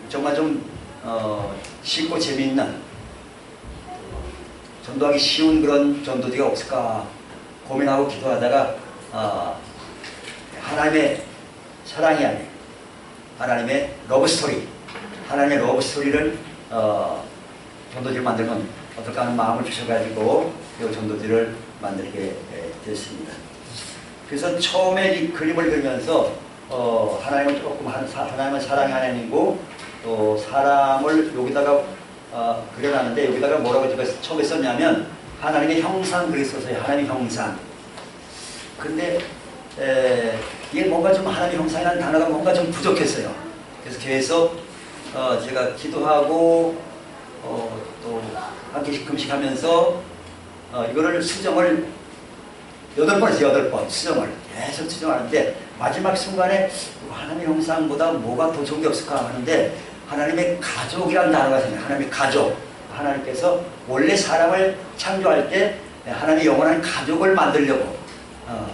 정말 좀 쉽고 재미있는 전도하기 쉬운 그런 전도지가 없을까 고민하고 기도하다가 하나님의 사랑이 아닌 하나님의 러브스토리, 하나님의 러브스토리를 전도지를 만들면 어떨까 하는 마음을 주셔가지고 이 전도지를 만들게 됐습니다. 그래서 처음에 이 그림을 그리면서 하나님은 조금 하나님은 사랑의 하나님이고 또 사람을 여기다가 그려놨는데 여기다가 뭐라고 제가 처음에 썼냐면 하나님의 형상 그랬었어요. 하나님의 형상. 근데 이게 뭔가 좀 하나님의 형상이라는 단어가 뭔가 좀 부족했어요. 그래서 계속 제가 기도하고 또 한 개씩 금식하면서 이거를 수정을 8번 했어요. 8번 수정을 계속 수정하는데 마지막 순간에 하나님의 형상보다 뭐가 더 좋은 게 없을까 하는데 하나님의 가족이라는 단어가 생겨요. 하나님의 가족. 하나님께서 원래 사람을 창조할 때 하나님의 영원한 가족을 만들려고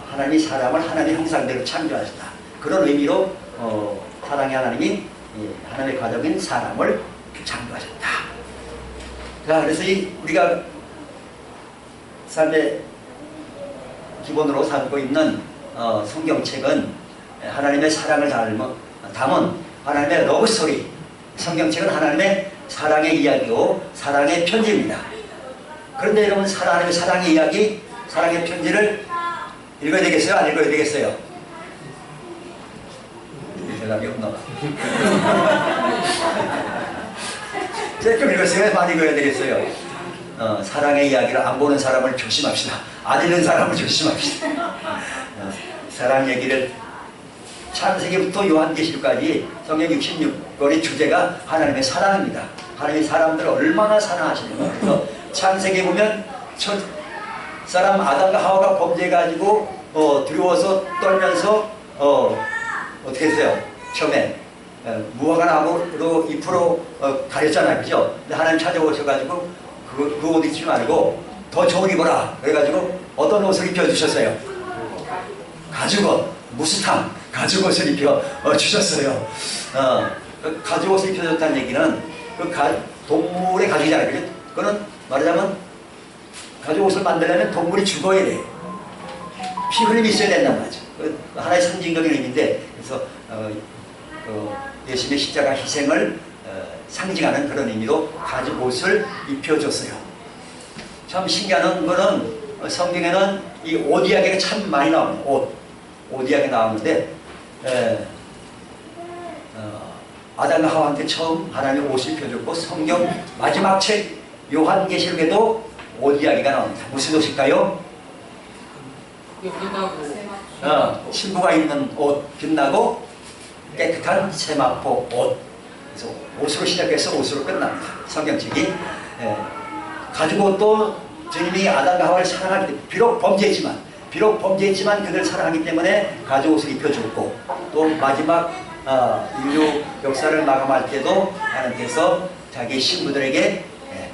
하나님이 사람을 하나님의 형상대로 창조하셨다. 그런 의미로 사랑의 하나님이 하나님의 가족인 사람을 창조하셨다. 자, 그래서 우리가 삶의 기본으로 삼고 있는 성경책은 하나님의 사랑을 담은 하나님의 러브스토리. 성경책은 하나님의 사랑의 이야기고 사랑의 편지입니다. 그런데 여러분 하나님의 사랑의 이야기, 사랑의 편지를 읽어야 되겠어요? 안 읽어야 되겠어요? 대답이 없나? 조금 읽었어요? 많이 읽어야 되겠어요? 사랑의 이야기를 안 보는 사람을 조심합시다. 안 읽는 사람을 조심합시다. 사랑 얘기를 창세기부터 요한계시록까지 성경 66권의 주제가 하나님의 사랑입니다. 하나님이 사람들을 얼마나 사랑하시는가. 그래서 창세기에 보면 첫 사람 아담과 하와가 범죄해가지고 두려워서 떨면서 어떻게 했어요? 처음에 무화과 나무로 잎으로 가렸잖아요. 그죠? 근데 하나님 찾아오셔가지고 그 옷 입지 말고 더 좋은 입어라. 그래가지고 어떤 옷을 입혀주셨어요? 가죽옷, 무스탕 가죽옷을 입혀 주셨어요. 가죽옷을 입혀줬다는 얘기는 동물의 가죽이잖아요. 그죠? 그거는 말하자면 가죽옷을 만들려면 동물이 죽어야 돼요. 피 흘림이 있어야 된단 말이죠. 하나의 상징적인 의미인데, 그래서 예수님의 십자가 희생을 상징하는 그런 의미로 가죽옷을 입혀줬어요. 참 신기한 거는 성경에는 이 옷 이야기가 참 많이 나옵니다. 옷 이야기 나오는데 아담과 하와한테 처음 하나님의 옷을 입혀줬고 성경 마지막 책 요한계시록에도 옷 이야기가 나옵니다. 무슨 옷일까요? 신부가 입는 옷, 빛나고 깨끗한 세마포 옷. 그래서 옷으로 시작해서 옷으로 끝납니다. 성경책이. 가죽옷도 주님이 아담과 하와를 사랑하기 때문에 비록 범죄했지만 그들 사랑하기 때문에 가죽옷을 입혀줬고, 또 마지막 인류 역사를 마감할 때도 하나님께서 자기 신부들에게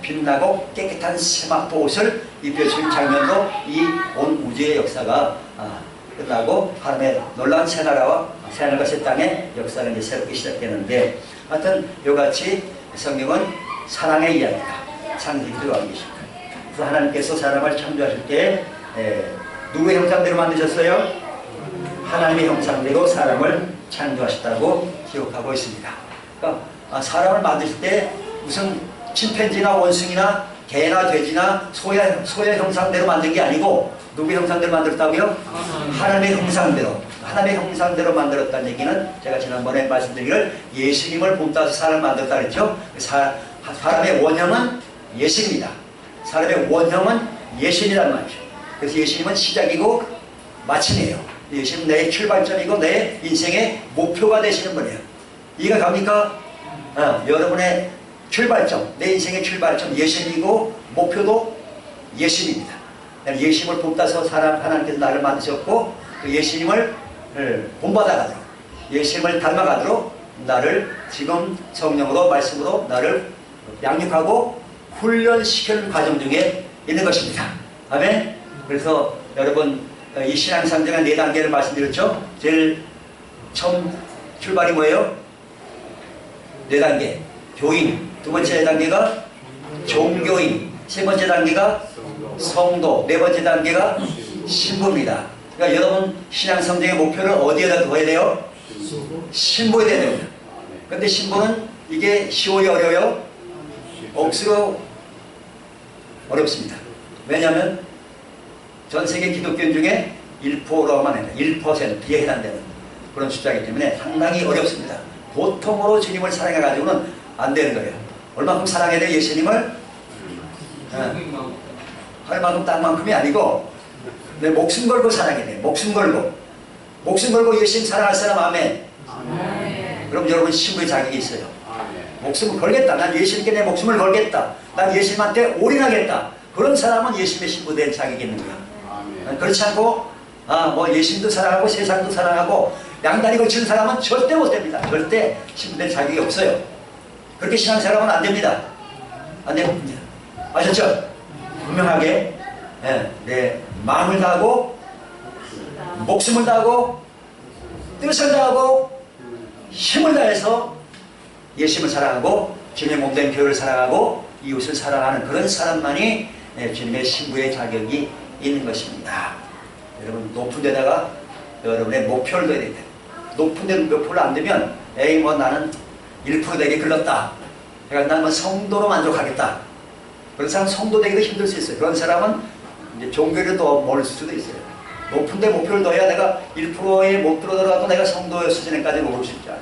빛나고 깨끗한 세마포 옷을 입혀준 장면으로 이 온 우주의 역사가 끝나고 하나님의 놀라운 새나라와 새하늘과 새 땅의 역사가 이제 새롭게 시작되는데, 하여튼 이같이 성경은 사랑의 이야기다. 창세기도 요한계시록. 그래서 하나님께서 사람을 창조하실 때 누구의 형상대로 만드셨어요? 하나님의 형상대로 사람을 창조하셨다고 기록하고 있습니다. 그러니까 사람을 만드실 때 무슨 침팬지나 원숭이나 개나 돼지나 소의 형상대로 만든 게 아니고 누구의 형상대로 만들었다고요? 하나님의 형상대로 만들었다는 얘기는 제가 지난번에 말씀드리기를 예수님을 본따서 사람을 만들었다 그랬죠? 사람의 원형은 예수입니다. 사람의 원형은 예수이란 말이죠. 그래서 예수님은 시작이고 마침이에요. 예수님은 내 출발점이고 내 인생의 목표가 되시는 분이에요. 이해가 갑니까? 여러분의 출발점, 내 인생의 출발점 예수님이고 목표도 예수님입니다. 예수님을 본따서 하나님께서 나를 만드셨고 그 예수님을 본받아가도록, 예수님을 닮아가도록 나를 지금 성령으로 말씀으로 나를 양육하고 훈련시키는 과정 중에 있는 것입니다. 아멘. 그래서 여러분 이 신앙상정의 4단계를 말씀드렸죠. 제일 처음 출발이 뭐예요? 네 단계 교인, 두 번째 단계가 종교인, 세 번째 단계가 성도, 네 번째 단계가 신부입니다. 그러니까 여러분 신앙 성장의 목표를 어디에다 두어야 돼요? 신부에 돼야 됩니다. 근데 신부는 이게 쉬워요, 어려워요? 억수로 어렵습니다. 왜냐하면 전 세계 기독교인 중에 1%로만 해요. 1%에 해당되는 그런 숫자이기 때문에 상당히 어렵습니다. 보통으로 주님을 사랑해가지고는 안 되는 거예요. 얼마큼 사랑해야 돼요? 예수님을? 할 만큼 딱 만큼이 아니고 내 목숨 걸고 사랑해야 돼요. 목숨 걸고 예수님 사랑할 사람 아멘. 그럼 여러분 신부의 자격이 있어요. 목숨을 걸겠다. 난 예수님께 내 목숨을 걸겠다. 난 예수님한테 올인하겠다. 그런 사람은 예수님의 신부 될 자격이 있는 거야. 그렇지 않고 뭐 예수님도 사랑하고 세상도 사랑하고 양다리 걸치는 사람은 절대 못 됩니다. 절대 신부 될 자격이 없어요. 그렇게 신앙생활하면 안 됩니다. 안 됩니다. 아셨죠? 분명하게 내 마음을 다하고 목숨을 다하고 뜻을 다하고 힘을 다해서 예수님을 사랑하고 주님의 몸된 교회를 사랑하고 이웃을 사랑하는 그런 사람만이 주님의 신부의 자격이 있는 것입니다. 여러분 높은 데다가 여러분의 목표를 둬야 됩니다. 높은 데 목표를 안 되면 에이 뭐 나는 1% 되게 글렀다. 그러니까 나는 뭐 성도로 만족하겠다. 그런 사람은 성도 되기도 힘들 수 있어요. 그런 사람은 이제 종교를 더 모를 수도 있어요. 높은 데 목표를 둬야 내가 1%에 못 들어가도 내가 성도의 수준에까지 오를 수 있지 않아요.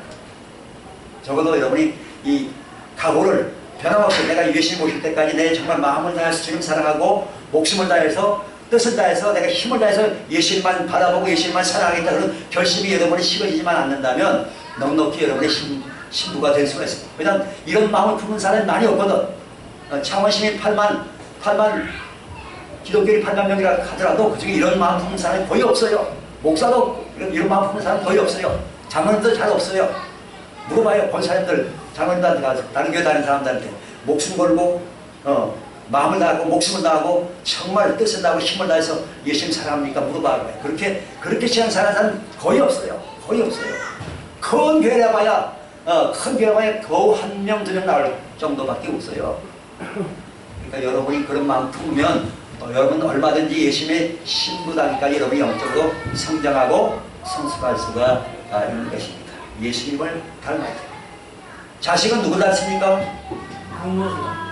적어도 여러분이 이 각오를 변함없이 내가 예수님 오실 때까지 내 정말 마음을 다해서 주님 사랑하고 목숨을 다해서 뜻을 다해서 내가 힘을 다해서 예수님만 바라보고 예수님만 사랑하겠다 그런 결심이 여러분이 식어지지만 않는다면 넉넉히 여러분의 신부가 될 수가 있습니다. 왜냐하면 이런 마음을 품은 사람이 많이 없거든. 창원시민 8만 기독교인이 8만 명이라 하더라도 그중에 이런 마음 품은 사람이 거의 없어요. 목사도 이런 마음 품은 사람이 거의 없어요. 장로님도 잘 없어요. 물어봐요. 본 사람들 장로님들한테 가서 다른 교회 다니는 사람들한테 목숨 걸고 마음을 다하고 목숨을 다하고 정말 뜻을 다하고 힘을 다해서 예수님 사랑합니까? 물어봐요. 그렇게 신앙생활하는 사람은 거의 없어요. 거의 없어요. 큰 교회라 봐야 큰 교회라 봐야 겨우 1명, 2명 나올 정도밖에 없어요. 그러니까 여러분이 그런 마음 품으면 여러분 얼마든지 예수님의 신부다기까지 여러분이 영적으로 성장하고 성숙할 수가 있는 것입니다. 예수님을 닮아야 돼요. 자식은 누구 닮습니까?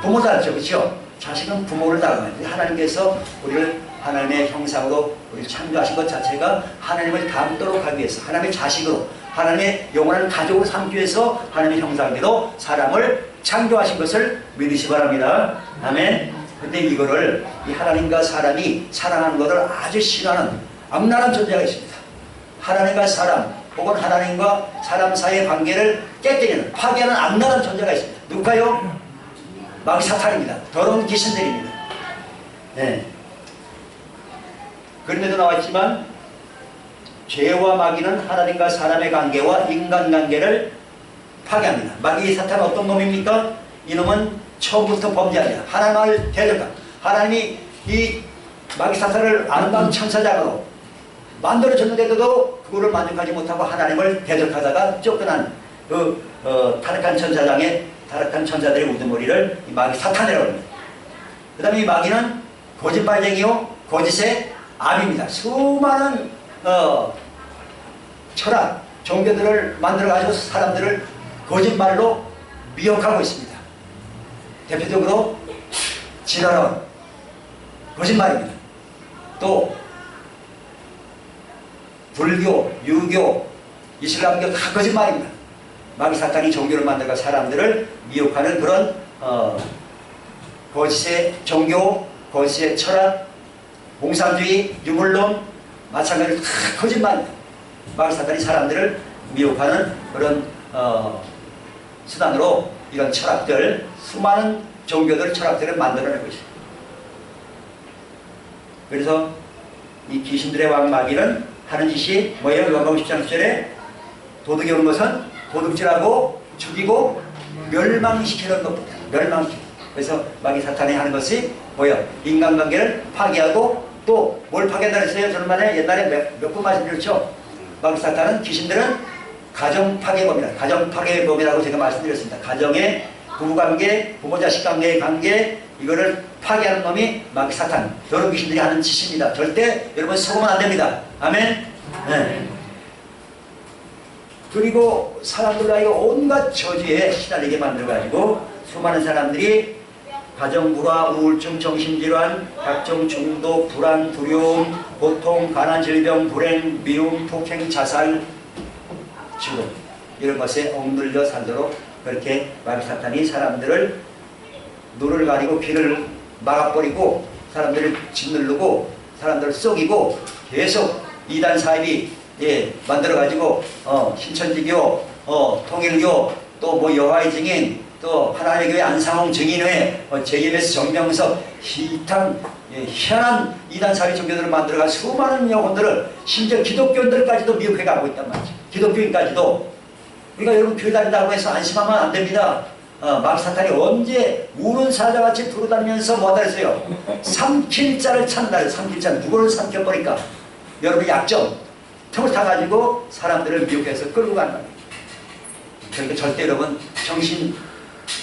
부모 닮죠. 그렇죠? 자식은 부모를 닮아야 돼요. 하나님께서 우리를 하나님의 형상으로 우리를 창조하신 것 자체가 하나님을 닮도록 하기 위해서 하나님의 자식으로 하나님의 영원한 가족을 삼기 위해서 하나님의 형상대로 사람을 창조하신 것을 믿으시 바랍니다. 아멘. 근데 이거를 이 하나님과 사람이 사랑하는 것을 아주 싫어하는 악랄한 존재가 있습니다. 하나님과 사람 혹은 하나님과 사람 사이의 관계를 깨뜨리는 파괴하는 악랄한 존재가 있습니다. 누굴까요? 마귀 사탄입니다. 더러운 귀신들입니다. 네. 그런데도 나와있지만 죄와 마귀는 하나님과 사람의 관계와 인간관계를 파괴합니다. 마귀 사탄은 어떤 놈입니까? 이놈은 처음부터 범죄합니다. 하나님을 대적한 하나님이 이 마귀 사탄을 아름다운 천사장으로 만들어줬는데도 그거를 만족하지 못하고 하나님을 대적하다가 쫓겨난 그 타락한 천사들의 우두머리를 이 마귀 사탄이라고 합니다. 그 다음에 이 마귀는 거짓말쟁이요 거짓의 암입니다. 수많은 철학, 종교들을 만들어가지고 사람들을 거짓말로 미혹하고 있습니다. 대표적으로 진화론, 거짓말입니다. 또 불교, 유교, 이슬람교 다 거짓말입니다. 마귀 사탄이 종교를 만들고 사람들을 미혹하는 그런 거짓의 종교, 거짓의 철학, 공산주의, 유물론 마찬가지로 다 거짓말입니다. 마귀 사탄이 사람들을 미혹하는 그런 수단으로 이런 철학들, 수많은 종교들, 철학들을 만들어내고 있습니다. 그래서 이 귀신들의 왕 마귀는 하는 짓이 뭐예요? 요한복음 10장 10절에 도둑이 오는 것은 도둑질하고 죽이고 멸망시키는 것입니다. 멸망시키는. 그래서 마귀 사탄이 하는 것이 뭐예요? 인간관계를 파괴하고 또 뭘 파괴한다 했어요? 저는 옛날에 몇 번 말씀드렸죠? 마귀 사탄은 귀신들은 가정 파괴범이다. 가정 파괴범이라고 제가 말씀드렸습니다. 가정의 부부관계, 부모자식 관계의 관계, 이거를 파괴하는 놈이 마귀 사탄, 더러운 귀신들이 하는 짓입니다. 절대 여러분 속으면 안 됩니다. 아멘? 네. 그리고 사람들과 이 온갖 저주에 시달리게 만들어가지고 수많은 사람들이 가정불화, 우울증, 정신질환, 각종 중독, 불안, 두려움, 고통, 가난, 질병, 불행, 미움, 폭행, 자살, 죽음 이런 것에 억눌려 살도록 그렇게 마귀 사탄이 사람들을 눈을 가리고 귀를 막아버리고 사람들을 짓누르고 사람들을 속이고 계속 이단 사입이 만들어가지고 신천지교, 통일교, 또 뭐 여호와의 증인, 또 하나님의 교회 안상홍 증인회, JMS 정명석, 희한한 이단 사회 종교들을 만들어가 수많은 영혼들을 심지어 기독교인들까지도 미혹해가고 있단 말이죠. 기독교인까지도. 그러니까 여러분 교회 다닌다고 해서 안심하면 안 됩니다. 마귀 사탄이 언제 우는 사자같이 돌아다니면서 뭐하다 했어요? 삼킬자를 찾는다. 삼킬자 누구를 삼켜버릴까? 여러분 약점 틈을 타가지고 사람들을 미혹해서 끌고 간다. 그러니까 절대 여러분 정신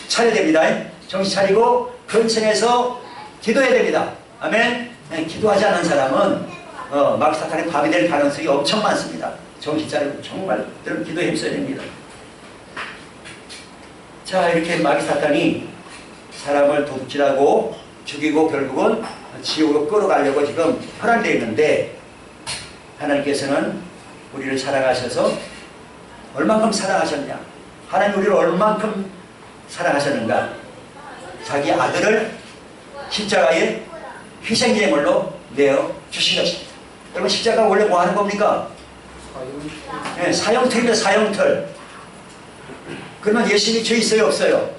차려야 됩니다. 정신 차리고 근처에서 기도해야 됩니다. 아멘. 기도하지 않은 사람은 마귀 사탄의 밥이 될 가능성이 엄청 많습니다. 정신 차리고 정말 기도에 힘써야 됩니다. 자, 이렇게 마귀 사탄이 사람을 도둑질하고 죽이고 결국은 지옥으로 끌어가려고 지금 현안되어 있는데 하나님께서는 우리를 사랑하셔서 얼만큼 사랑하셨냐? 하나님 우리를 얼만큼 사랑하셨는가? 자기 아들을 십자가에 희생제물로 내어 주신 것입니다. 여러분 십자가 원래 뭐 하는 겁니까? 네, 사형틀입니다. 사형틀. 그러면 예수님이 죄 있어요? 없어요?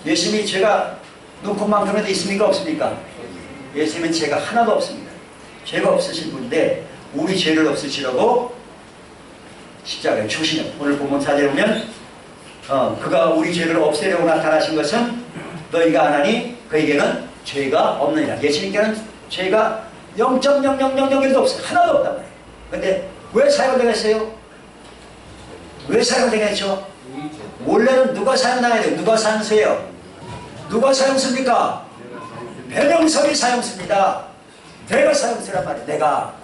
예수님이 죄가 눈곱만큼에도 있습니까? 없습니까? 예수님은 죄가 하나도 없습니다. 죄가 없으신 분인데 우리 죄를 없으시려고 십자가에 죽으시는 오늘 본문 4절에 보면 그가 우리 죄를 없애려고 나타나신 것은 너희가 안 하니 그에게는 죄가 없느니라. 예수님께는 죄가 0.000001도 없어요. 하나도 없단 말이에요. 근데 왜 사형당했어요? 왜 사형당했죠? 원래는 누가 사형당해야 돼요? 누가 사형수예요? 누가 사형수입니까? 변형석이 사형수입니다. 내가 사형수란 말이에요. 내가.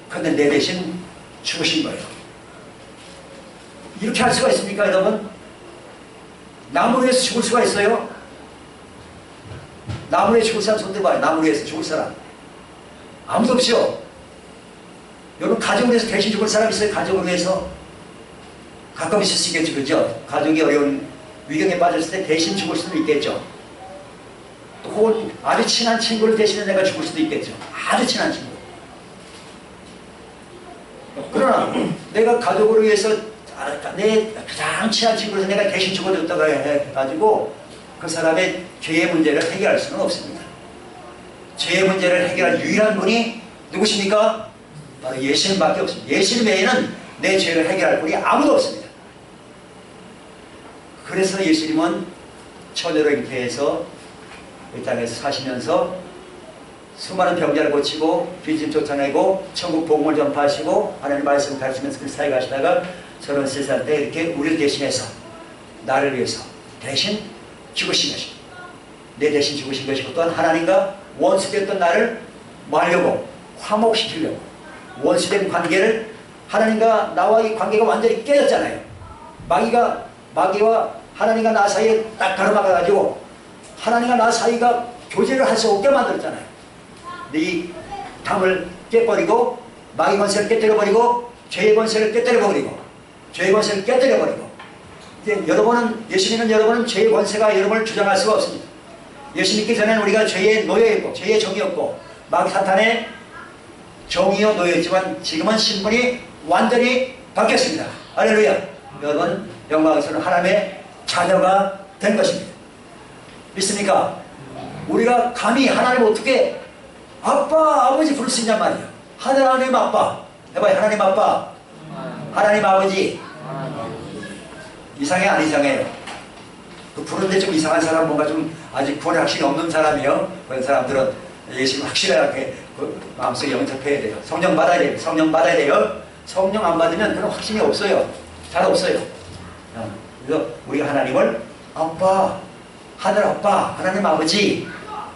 근데 내 대신 죽으신 거예요. 이렇게 할 수가 있습니까 여러분? 나무 위에서 죽을 수가 있어요? 나무 위에 죽을 사람 손 들어봐요. 나무 위에서 죽을 사람 아무도 없죠? 여러분 가족을 위해서 대신 죽을 사람 있어요? 가족을 위해서? 가끔 있을 수 있겠죠. 그죠? 가족이 어려운 위경에 빠졌을 때 대신 죽을 수도 있겠죠. 또 혹은 아주 친한 친구를 대신해 내가 죽을 수도 있겠죠. 아주 친한 친구. 그러나 내가 가족을 위해서 내 가장 친한 친구를 내가 대신 죽어줬다고 해가지고 그 사람의 죄의 문제를 해결할 수는 없습니다. 죄의 문제를 해결할 유일한 분이 누구십니까? 바로 예수님밖에 없습니다. 예수님 외에는 내 죄를 해결할 분이 아무도 없습니다. 그래서 예수님은 처녀로 잉태해서 이 땅에서 사시면서 수많은 병자를 고치고 빚짐 쫓아내고 천국 복음을 전파하시고 하나님 말씀을 가르치면서 그 사회 가시다가 33살 때 이렇게 우리를 대신해서 나를 위해서 대신 죽으신 것입니다. 내 대신 죽으신 것이고 또한 하나님과 원수되었던 나를 뭐 하려고? 화목시키려고. 원수된 관계를 하나님과 나와의 관계가 완전히 깨졌잖아요. 마귀와 하나님과 나 사이에 딱 가로막아가지고 하나님과 나 사이가 교제를 할 수 없게 만들었잖아요. 이 담을 깨버리고 마귀 권세를 깨뜨려버리고 죄의 권세를 깨뜨려버리고 죄의 권세를 깨뜨려버리고 이제 예수 믿는 여러분은 죄의 권세가 여러분을 주장할 수가 없습니다. 예수 믿기 전에는 우리가 죄의 노예였고 죄의 종이었고 마귀 사탄의 종이요 노예였지만 지금은 신분이 완전히 바뀌었습니다. 할렐루야. 여러분 영광에서는 하나님의 자녀가 된 것입니다. 믿습니까? 우리가 감히 하나님 어떻게 아빠 아버지 부를 수 있냔 말이에요. 하나님 아빠 해봐요. 하나님 아빠 하나님 아버지 이상해 안 이상해요? 그 부르는데 좀 이상한 사람 뭔가 좀 아직 구원의 확신이 없는 사람이요. 그런 사람들은 예수님 확실하게 그 마음속에 영접해야 돼요. 성령 받아야 돼요. 성령 받아야 돼요. 성령 안 받으면 그런 확신이 없어요. 잘 없어요. 그래서 우리가 하나님을 아빠, 하늘 아빠, 하나님 아버지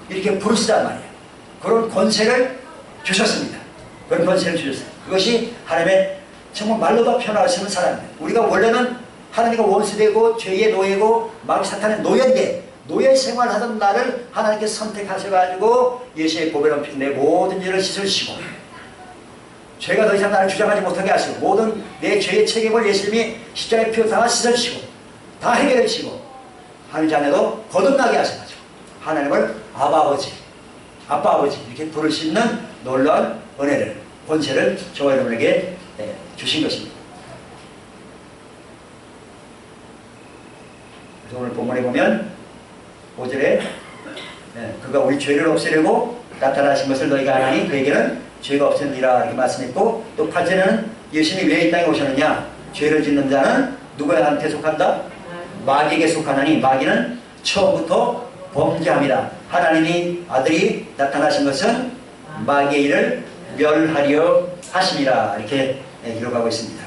이렇게 부르시단 말이에요. 그런 권세를 주셨습니다. 그런 권세를 주셨어요. 그것이 하나님의 정말 말로도 표현할 수 있는 사람입니다. 우리가 원래는 하나님과 원수되고 죄의 노예고 마귀 사탄의 노예인데 노예 생활하던 나를 하나님께서 선택하셔가지고 예수의 보배로 핀 내 모든 죄를 씻으시고 죄가 더 이상 나를 주장하지 못하게 하시고 모든 내 죄의 책임을 예수님이 십자가에 피워 다 씻어주시고 다 해결해 주시고 하나님 자녀도 거듭나게 하셔가지고 하나님을 아버지, 아빠 아버지 이렇게 부를 수 있는 놀라운 은혜를, 권세를 저와 여러분에게 주신 것입니다. 그래서 오늘 본문에 보면 5절에 그가 우리 죄를 없애려고 나타나신 것을 너희가 아나니 그에게는 죄가 없으니라 이렇게 말씀했고, 또 8절에는 예수님이 왜 이 땅에 오셨느냐, 죄를 짓는 자는 누구한테 속한다? 마귀에게 속하나니 마귀는 처음부터 범죄함이라. 하나님이 아들이 나타나신 것은 마귀의 일을 멸하려 하심이라 이렇게 기록하고 있습니다.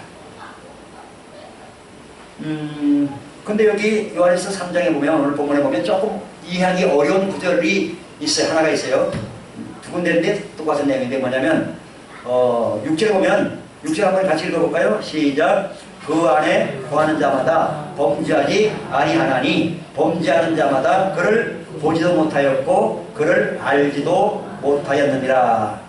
근데 여기 요한일서 3장에 보면, 오늘 본문에 보면 조금 이해하기 어려운 구절이 있어요. 하나가 있어요. 두 군데인데 똑같은 내용인데 뭐냐면 6절에 보면, 6절 한번 같이 읽어볼까요? 시작. 그 안에 거하는 자마다 범죄하지 아니하나니 범죄하는 자마다 그를 보지도 못하였고 그를 알지도 못하였느니라.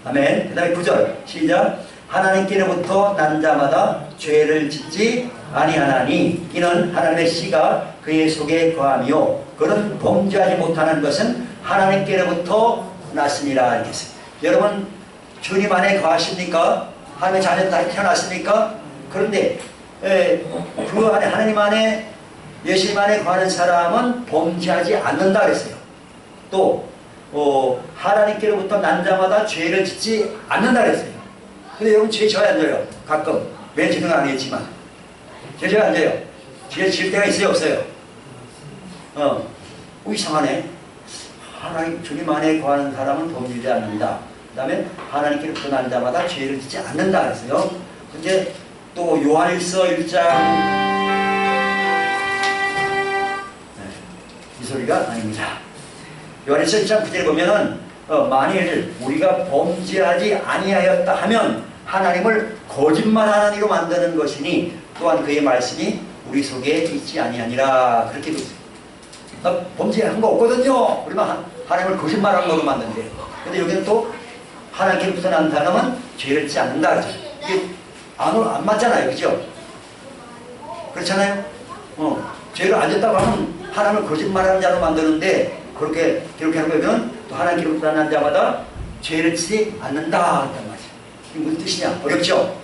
아멘. 그 다음에 9절 시작. 하나님께로부터 난 자마다 죄를 짓지 아니하나니 이는 하나님의 씨가 그의 속에 거하며 그는 범죄하지 못하는 것은 하나님께로부터 났습니다. 이렇게 했어요. 여러분 주님 안에 거하십니까? 하나님의 자녀 다 태어났습니까? 그런데 그 안에, 하나님 안에, 예수님 안에 거하는 사람은 범죄하지 않는다 그랬어요. 또 하나님께로부터 난 자마다 죄를 짓지 않는다 그랬어요. 근데 여러분 죄 져야 안 져요? 가끔. 왜 지는 건 아니겠지만 죄 져야 안 져요? 죄 질 때가 있어요 없어요? 이상하네. 하나님 주님 안에 거하는 사람은 범죄하지 않는다. 그 다음에 하나님께로부터 난 자마다 죄를 짓지 않는다 그랬어요. 근데 또 요한일서 1장 이 소리가 아닙니다. 요한일서 1장 9절에 보면은 만일 우리가 범죄하지 아니하였다 하면 하나님을 거짓말하는 이로 만드는 것이니 또한 그의 말씀이 우리 속에 있지 아니하니라. 그렇게 되어 있습니다. 나 범죄한 거 없거든요. 그러면 하나님을 거짓말하는 걸로 만든대요. 근데 여기는 또 하나님께로부터 난 사람은 죄를 짓지 않는다 그러죠. 이게 안 맞잖아요. 그죠? 그렇잖아요? 죄를 안 짓다고 하면 하나님을 거짓말하는 자로 만드는데, 그렇게 기록해 놓으면 또 하나님께로부터 난 자마다 죄를 짓지 않는다 한단 말이에요. 이게 무슨 뜻이냐? 어렵죠?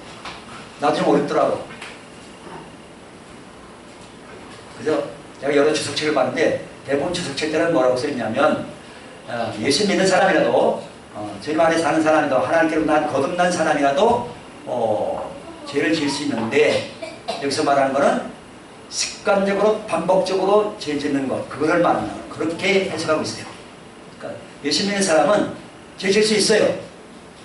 나도 좀 어렵더라고. 그래서 제가 여러 주석책을 봤는데 대부분 주석책들은 뭐라고 써있냐면 예수 믿는 사람이라도 주님 안에 사는 사람이라도 하나님께로 난 거듭난 사람이라도 죄를 지을 수 있는데, 여기서 말하는 거는 습관적으로 반복적으로 죄 짓는 것, 그거를 말하는 거예요. 그렇게 해석하고 있어요. 그러니까 예수 믿는 사람은 죄 지을 수 있어요.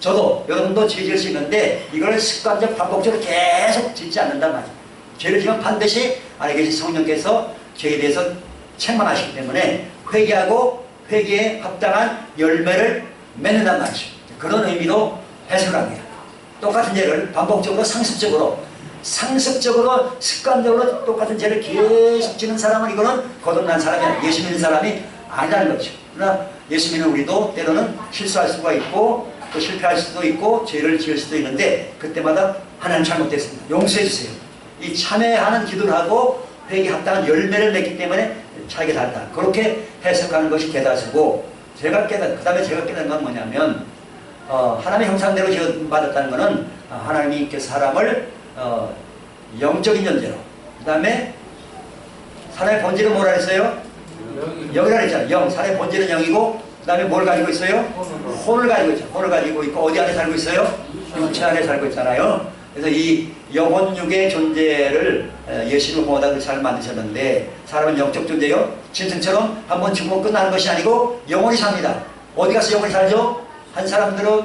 저도, 여러분도 죄 지을 수 있는데 이걸 습관적 반복적으로 계속 짓지 않는단 말이에요. 죄를 지면 반드시 안에 계신 성령께서 죄에 대해서 책망하시기 때문에 회개하고 회개에 합당한 열매를 맺는단 말이죠. 그런 의미로 해석을 합니다. 똑같은 죄를 반복적으로 상습적으로 습관적으로 똑같은 죄를 계속 지는 사람은 이거는 거듭난 사람이 아니라 예수 믿는 사람이 아니라는 거죠. 그러나 예수 믿는 우리도 때로는 실수할 수가 있고 또 실패할 수도 있고 죄를 지을 수도 있는데, 그때마다 하나님 잘못됐습니다. 용서해 주세요. 이 참회하는 기도를 하고 회개에 합당한 열매를 맺기 때문에 차이가 다르다. 그렇게 해석하는 것이 대다수고, 그 다음에 제가 깨달은 건 뭐냐면 하나님의 형상대로 지어받았다는 것은 하나님께서 사람을 영적인 존재로, 그 다음에 사람의 본질은 뭐라 했어요? 영이라 했잖아요. 영, 사람의 본질은 영이고 그 다음에 뭘 가지고 있어요? 혼을 가지고 있죠. 혼을 가지고 있고 어디 안에 살고 있어요? 육체 안에 살고 있잖아요. 그래서 이 영혼육의 존재를 예수님을 보다 잘 만드셨는데, 사람은 영적 존재요. 짐승처럼 한번 죽으면 끝나는 것이 아니고 영원히 삽니다. 어디 가서 영원히 살죠? 한 사람들은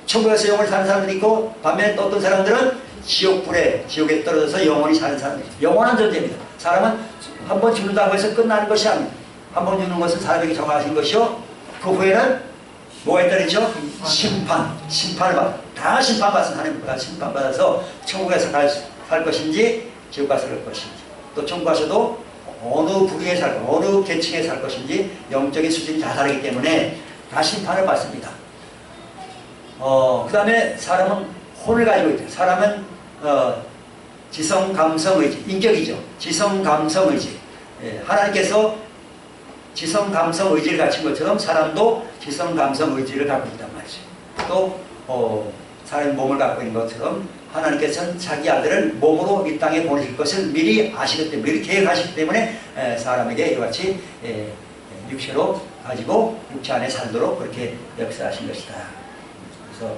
천국에서 영원히 사는 사람들이 있고, 반면에 또 어떤 사람들은 지옥에 떨어져서 영원히 사는 사람들이 있어요. 영원한 존재입니다. 사람은 한 번 죽는다고 해서 끝나는 것이 아닙니다. 한 번 죽는 것은 사람에게 정하신 것이요, 그 후에는 뭐가 있다 그랬죠? 심판을 받아. 다 심판받은 하나님과 심판받아서 천국에서 살 것인지 지옥 가서 살 것인지, 또 천국 가서도 어느 부류에 살, 어느 계층에 살 것인지 영적인 수준이 다 다르기 때문에 다 심판을 받습니다. 그 다음에 사람은 혼을 가지고 있죠. 사람은 지성, 감성, 의지, 인격이죠. 지성, 감성, 의지. 하나님께서 지성, 감성, 의지를 갖춘 것처럼 사람도 지성, 감성, 의지를 갖고 있단 말이죠. 또 사람의 몸을 갖고 있는 것처럼 하나님께서는 자기 아들을 몸으로 이 땅에 보내실 것을 미리 아시기 때문에, 미리 계획하시기 때문에 사람에게 이와 같이 육체로 가지고 육체 안에 살도록 그렇게 역사하신 것이다. 그래서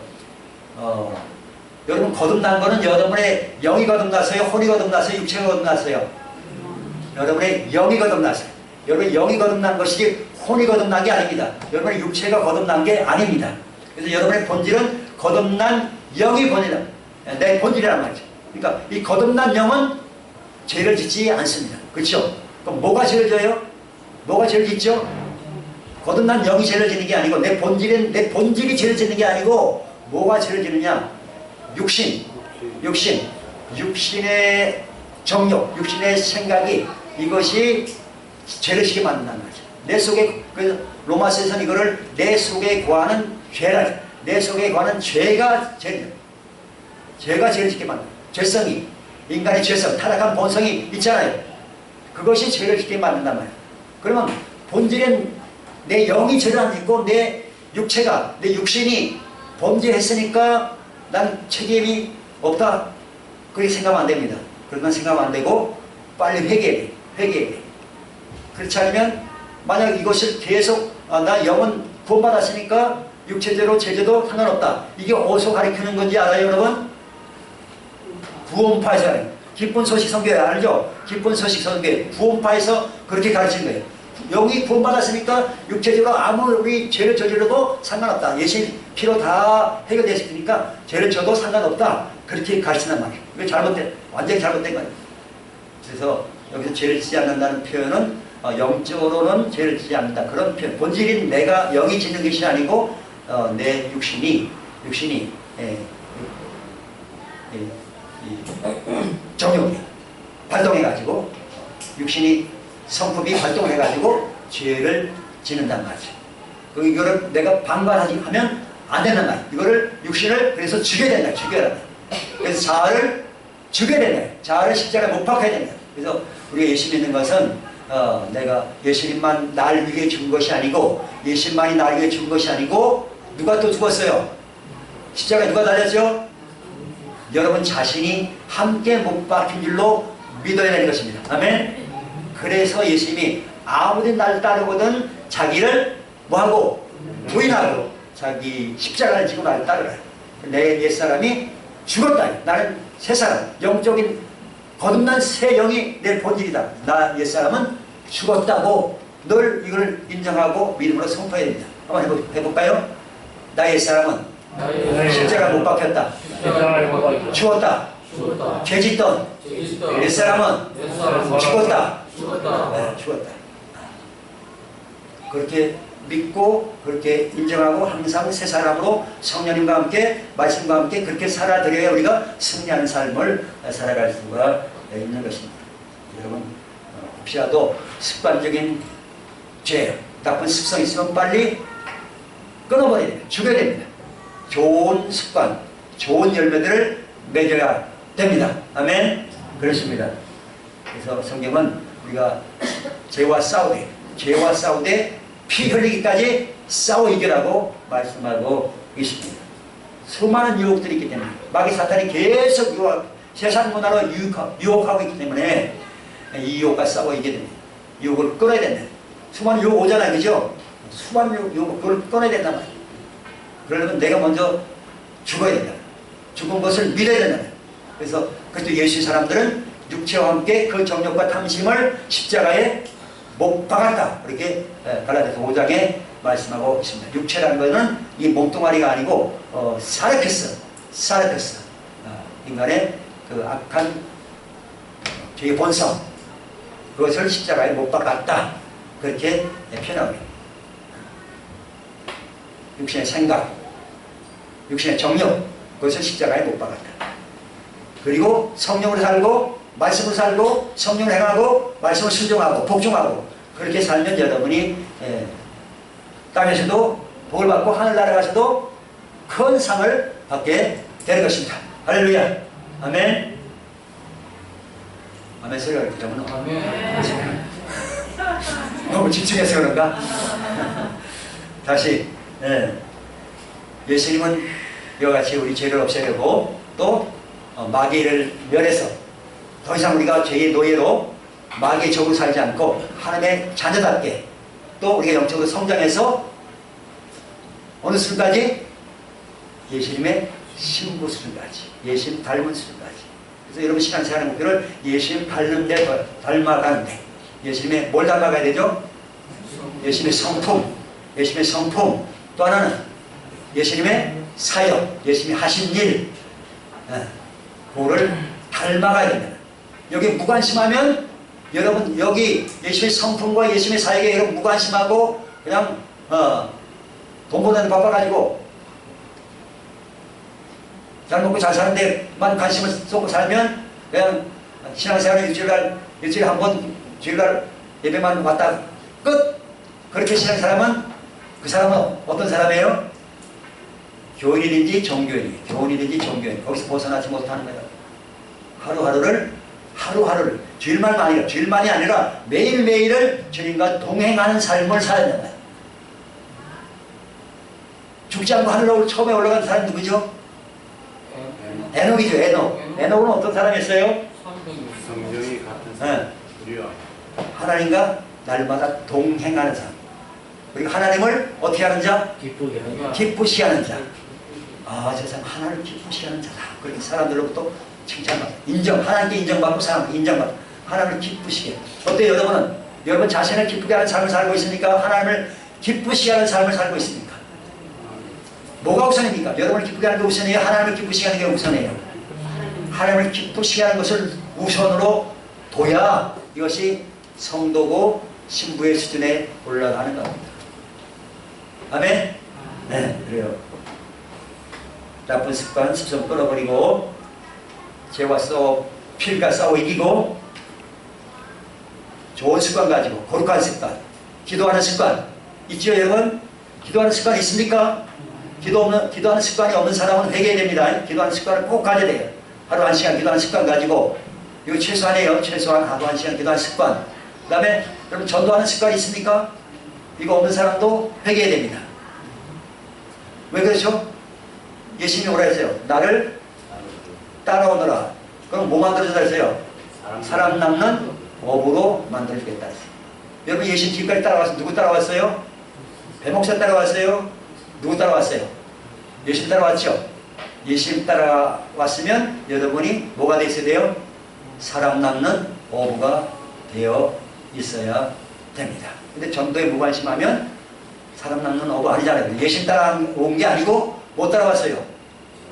여러분, 거듭난 거는 여러분의 영이 거듭났어요? 혼이 거듭났어요? 육체가 거듭났어요? 여러분의 영이 거듭났어요. 여러분의 영이 거듭난 것이지 혼이 거듭난 게 아닙니다. 여러분의 육체가 거듭난 게 아닙니다. 그래서 여러분의 본질은 거듭난 영이 본질이다. 내 본질이란 말이죠. 그러니까 이 거듭난 영은 죄를 짓지 않습니다. 그렇죠? 그럼 뭐가 죄를 져요? 뭐가 죄를 짓죠? 거듭난 영이 죄를 짓는 게 아니고, 내 본질이 죄를 짓는 게 아니고, 뭐가 죄를 짓느냐? 육신의 정욕, 육신의 생각이, 이것이 죄를 지게 만든다는 거죠. 내 속에, 그래서 로마서에서는 이거를 내 속에 거하는 죄라, 내 속에 거하는 죄가 죄를 짓게 만든다. 죄성이, 인간의 죄성, 타락한 본성이 있잖아요. 그것이 죄를 짓게 만든단 말이에요. 그러면 본질은 내 영이 죄를 안 짓고 내 육체가, 내 육신이 범죄했으니까 난 책임이 없다, 그렇게 생각하면 안 됩니다. 그러면 생각하면 안 되고 빨리 회개해야 돼. 그렇지 않으면 만약 이것을 계속 나 영은 구원받았으니까 육체제로 제재도 상관없다, 이게 어디서 가르치는 건지 알아요 여러분? 구원파에서 기쁜 소식 선교회 알죠? 기쁜 소식 선교회 구원파에서 그렇게 가르치는 거예요. 영이 구원받았으니까 육체적으로 아무리 죄를 저질러도 상관없다. 예수님 피로 다 해결됐으니까 죄를 져도 상관없다. 그렇게 가르친단 말이에요. 이거 완전히 잘못된 거예요. 그래서 여기서 죄를 짓지 않는다는 표현은 영적으로는 죄를 짓지 않는다, 그런 표현. 본질인 내가 영이 짓는 것이 아니고 내 육신이 정욕이 발동해가지고, 육신이 성품이 발동해가지고 죄를 짓는단 말이죠. 이거를 내가 방관하지 하면 안 된단 말이에요. 이거를 육신을 그래서 죽여야 된다. 그래서 자아를 죽여야 된다. 자아를 십자가에 못 박아야 된다. 그래서 우리가 예수 믿는 것은 내가 예수님만 날 위해 죽은 것이 아니고, 예수님만이 날 위해 죽은 것이 아니고, 누가 또 죽었어요? 십자가에 누가 달렸죠? 여러분 자신이 함께 못 박힌 줄로 믿어야 되는 것입니다. 아멘. 그래서 예수님이 아무리 날 따르거든 자기를 뭐하고? 부인하고 자기 십자가를 지고 나를 따르라. 내 옛사람이 죽었다. 나는 새사람, 영적인 거듭난 새 영이 내 본질이다. 나 옛사람은 죽었다고 늘 이걸 인정하고 믿음으로 선포해야 됩니다. 한번 해볼까요? 나 옛사람은 십자가 못 박혔다. 죽었다. 죄짓던 옛사람은 죽었다. 네, 죽었다. 그렇게 믿고 그렇게 인정하고 항상 새 사람으로 성령님과 함께 말씀과 함께 그렇게 살아드려야 우리가 승리하는 삶을 살아갈 수가 있는 것입니다. 여러분 혹시라도 습관적인 죄, 나쁜 습성이 있으면 빨리 끊어버려야 됩니다. 죽여야 됩니다. 좋은 습관, 좋은 열매들을 맺어야 됩니다. 아멘. 그렇습니다. 그래서 성경은 우리가 죄와 싸우되 피 흘리기까지 싸워 이겨라고 말씀하고 있습니다. 수많은 유혹들이 있기 때문에, 마귀 사탄이 계속 세상 문화로 유혹하고 있기 때문에 이 유혹과 싸워 이겨야 됩니다. 유혹을 끊어야 된다. 수많은 유혹 오잖아요, 그죠? 수많은 유혹, 그걸 끊어야 된단 말이에요. 그러려면 내가 먼저 죽어야 된다. 죽은 것을 믿어야 된다. 그래서 그것도 예수 사람들은 육체와 함께 그 정욕과 탐심을 십자가에 못 박았다. 그렇게 갈라디아서 5장에 말씀하고 있습니다. 육체라는 것은 이 몸뚱아리가 아니고 사르크스, 인간의 그 악한 죄의 본성, 그것을 십자가에 못 박았다. 그렇게 표현합니다. 육신의 생각, 육신의 정욕, 그것을 십자가에 못 박았다. 그리고 성령으로 살고 말씀으로 살고 성령을 행하고 말씀을 순종하고 복종하고 그렇게 살면 여러분이 땅에서도 복을 받고 하늘나라 가서도 큰 상을 받게 되는 것입니다. 할렐루야. 아멘. 아멘 소리가 이렇게 되면 아멘. 너무 집중해서 그런가? 다시 예수님은 이와 같이 우리 죄를 없애려고 또 마귀를 멸해서 더 이상 우리가 죄의 노예로 마귀의 적으로 살지 않고 하나님의 자녀답게 또 우리가 영적으로 성장해서 어느 수준까지? 예수님의 신부 수준까지, 예수님 닮은 수준까지. 그래서 여러분 신앙생활의 목표를 예수님 닮는데 닮아가는데 예수님의 뭘 닮아가야 되죠? 예수님의 성품, 예수님의 성품. 또 하나는 예수님의 사역, 예수님이 하신 일, 그거를 닮아가야 됩니다. 여기 무관심하면 여러분 여기 예수님의 성품과 예수님의 사역에 여러분 무관심하고 그냥 돈 버는 데 바빠가지고 잘 먹고 잘 사는 데만 관심을 쏟고 살면 그냥 신앙생활을 일주일에 한 번 주일날 예배만 왔다 끝. 그렇게 신앙 사람은 그 사람은 어떤 사람이에요? 교인이든지 종교인, 교인이든지 종교인, 거기서 벗어나지 못하는 거예요. 하루하루를 주일만이 아니라 매일매일을 주님과 동행하는 삶을 살아야 된다. 죽지 않고 하늘로 처음에 올라간 사람이 누구죠? 에녹이죠. 에녹은 어떤 사람이었어요? 성경이 같은 사람. 하나님과 날마다 동행하는 사람. 그리고 하나님을 어떻게 하는 자? 기쁘시게 하는 자. 아, 저 사람 하나님을 기쁘시게 하는 자다. 그렇게 사람들로부터 칭찬받고 하나님께 인정받고 사람께 인정받고 하나님을 기쁘시게. 어때요 여러분은? 여러분 자신을 기쁘게 하는 삶을 살고 있습니까? 하나님을 기쁘시게 하는 삶을 살고 있습니까? 뭐가 우선입니까? 여러분을 기쁘게 하는 게 우선이에요? 하나님을 기쁘시게 하는 게 우선이에요? 하나님을 기쁘시게 하는 것을 우선으로 둬야 이것이 성도고 신부의 수준에 올라가는 겁니다. 아멘? 네, 그래요. 나쁜 습관, 습성 끊어버리고 죄와 필과 싸워 이기고 좋은 습관 가지고 거룩한 습관, 기도하는 습관 있죠 여러분? 기도하는 습관 있습니까? 기도하는 습관이 없는 사람은 회개됩니다. 기도하는 습관을 꼭 가져야 돼요. 하루 1시간 기도하는 습관 가지고 이거 최소한이에요. 최소한 하루 1시간 기도하는 습관. 그 다음에 여러분 전도하는 습관이 있습니까? 이거 없는 사람도 회개해야 됩니다. 왜 그렇죠? 예수님이 오라 했어요. 나를 따라오너라. 그럼 뭐 만들어주다 했어요? 사람 남는 업으로 만들어주겠다 했어요. 여러분 예수님 뒤까지 따라왔어요. 누구 따라왔어요? 배목사 따라왔어요? 누구 따라왔어요? 예수님 따라왔죠? 예수님 따라왔으면 여러분이 뭐가 되어 있어야 돼요? 사람 남는 어부가 되어 있어야 됩니다. 근데 전도에 무관심하면 사람 남는 어부 아니잖아요. 예수님 따라온 게 아니고 뭐 따라왔어요?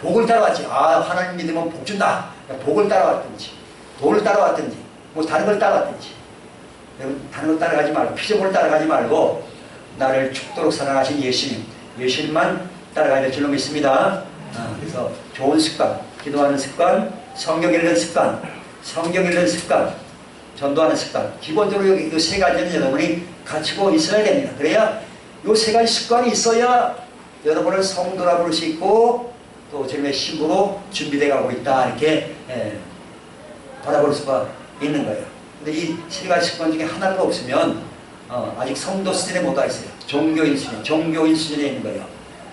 복을 따라왔지. 아, 하나님 믿으면 복 준다. 복을 따라왔든지 돈을 따라왔든지 뭐 다른 걸 따라왔든지 여러분 다른 걸 따라가지 말고 피조물을 따라가지 말고 나를 죽도록 사랑하신 예수님만 따라가야 될 줄로 믿습니다. 그래서 좋은 습관, 기도하는 습관, 성경 읽는 습관, 전도하는 습관. 기본적으로 이 세 가지는 여러분이 갖추고 있어야 됩니다. 그래야 이 세 가지 습관이 있어야 여러분을 성도라 부를 수 있고 또 주님의 신부로 준비되어 가고 있다 이렇게 바라볼 수가 있는 거예요. 근데 이 세 가지 습관 중에 하나가 없으면 아직 성도 수준에 못 가 있어요. 종교인 수준에 있는 거예요.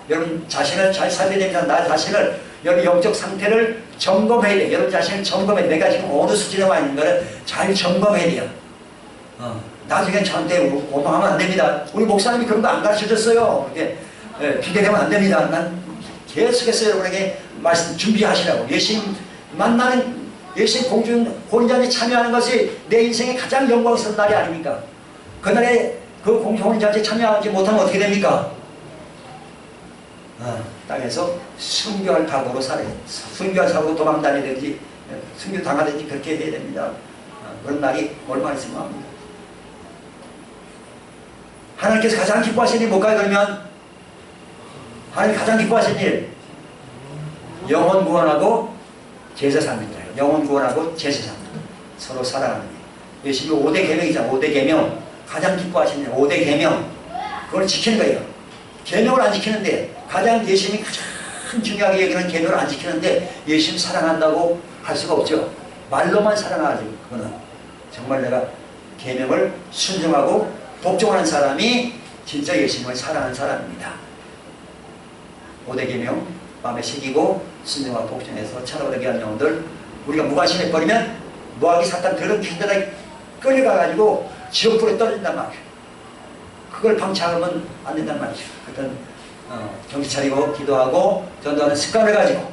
여러분 자신을 잘 살려야 됩니다. 나 자신을 여러분 영적 상태를 점검해야 돼요. 여러분 자신을 점검해야 돼요. 내가 지금 어느 수준에 와 있는가를 잘 점검해야 돼요. 나중에 저한테 원망하면 안 됩니다. 우리 목사님이 그런 거 안 가르쳐줬어요. 이렇게 비교되면 안 됩니다. 난 계속해서 여러분에게 말씀 준비하시라고. 예수님 만나는 예수님 공자에 참여하는 것이 내 인생의 가장 영광스러운 날이 아닙니까? 그날에 그 공동훈련자에 참여하지 못하면 어떻게 됩니까? 땅에서 순교할 각오로 살아요. 순교할 사고로 도망 다니든지 순교 당하든지 그렇게 해야 됩니다. 그런 날이 얼마 있으면 합니다. 하나님께서 가장 기뻐하시는 일 뭘까요? 그러면 하나님 가장 기뻐하시는 일, 영혼 구원하고 제사상입니다. 영혼 구원하고 제사상, 서로 사랑하는 일. 예수님이 5대 계명이잖아요. 5대 계명, 가장 기뻐하시는 일 5대 계명, 그걸 지키는 거예요. 계명을 안 지키는데, 가장 예수님이 가장 중요하게 여기는 계명을 안 지키는데 예수님 사랑한다고 할 수가 없죠. 말로만 사랑하지. 그거는 정말 내가 계명을 순종하고 복종하는 사람이 진짜 예수님을 사랑하는 사람입니다. 5대 계명 마음에 새기고 순종하고 복종해서 찾아오게 한 영혼들, 우리가 무관심해버리면 노하기 사탄 더러운 귀신들에 끌려가가지고 지옥불에 떨어진단 말이에요. 그걸 방치하면 안 된단 말이죠. 하여튼 정신 차리고 기도하고 전도하는 습관을 가지고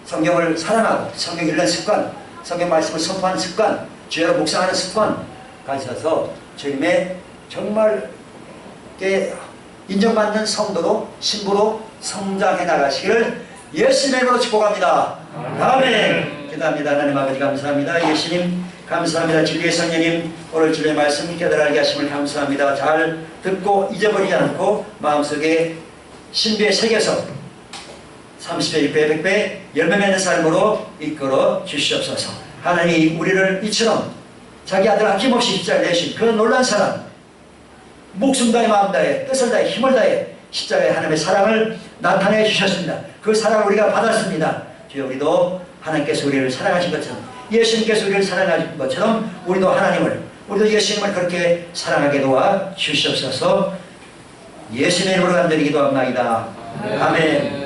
성경을 사랑하고 성경 읽는 습관, 성경 말씀을 선포하는 습관, 주야로 묵상하는 습관 가지셔서 주님의 정말 인정받는 성도로 신부로 성장해 나가시기를 예수님의 이름으로 축복합니다. 아멘. 기도합니다. 하나님 아버지 감사합니다. 예수님 감사합니다. 진리의 성령님 오늘 주의 말씀 깨달게 하심을 감사합니다. 잘 듣고 잊어버리지 않고 마음속에 신비에 새겨서 30배, 6배, 100배 열매 맺는 삶으로 이끌어 주시옵소서. 하나님 우리를 이처럼 자기 아들 아낌없이 십자가에 내신 그 놀란 사랑, 목숨 다해 마음 다해 뜻을 다해 힘을 다해 십자가의 하나님의 사랑을 나타내 주셨습니다. 그 사랑을 우리가 받았습니다. 주여 우리도 하나님께서 우리를 사랑하신 것처럼 예수님께서 우리를 사랑하신 것처럼 우리도 하나님을, 우리도 예수님을 그렇게 사랑하게 도와 주시옵소서. 예수님의 이름으로 간절히 기도합니다. 아멘.